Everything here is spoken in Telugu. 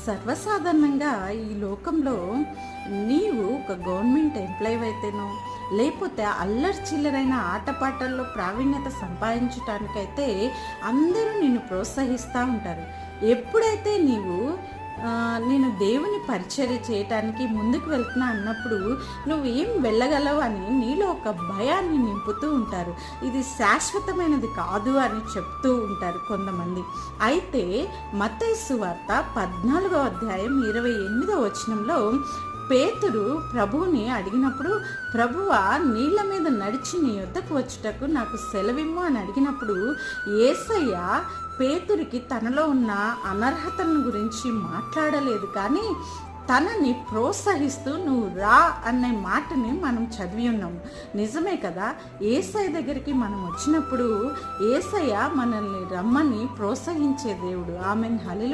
సర్వసాధారణంగా ఈ లోకంలో నీవు ఒక గవర్నమెంట్ ఎంప్లాయ్ అయితేనో లేకపోతే అల్లరి చిల్లరైన ఆటపాటల్లో ప్రావీణ్యత సంపాదించడానికైతే అందరూ నిన్ను ప్రోత్సహిస్తూ ఉంటారు. ఎప్పుడైతే నేను దేవుని పరిచర్య చేయటానికి ముందుకు వెళ్తున్నా అన్నప్పుడు నువ్వేం వెళ్ళగలవు అని నీలో ఒక భయాన్ని నింపుతూ ఉంటారు. ఇది శాశ్వతమైనది కాదు అని చెప్తూ ఉంటారు కొంతమంది. అయితే మత్తయి సువార్త 14వ అధ్యాయం 28వ వచనంలో పేతురు ప్రభువుని అడిగినప్పుడు, ప్రభువా నీళ్ళ మీద నడిచి నీ యొద్దకు వచ్చుటకు నాకు సెలవిమ్ము అని అడిగినప్పుడు యేసయ్య పేతురికి తనలో ఉన్న అనర్హతలను గురించి మాట్లాడలేదు, కానీ తనని ప్రోత్సహిస్తూ నువ్వు రా అనే మాటని మనం చదివి ఉన్నాము. నిజమే కదా, యేసయ్య దగ్గరికి మనం వచ్చినప్పుడు యేసయ్య మనల్ని రమ్మని ప్రోత్సహించే దేవుడు. ఆమెన్. హల్లెలూయా.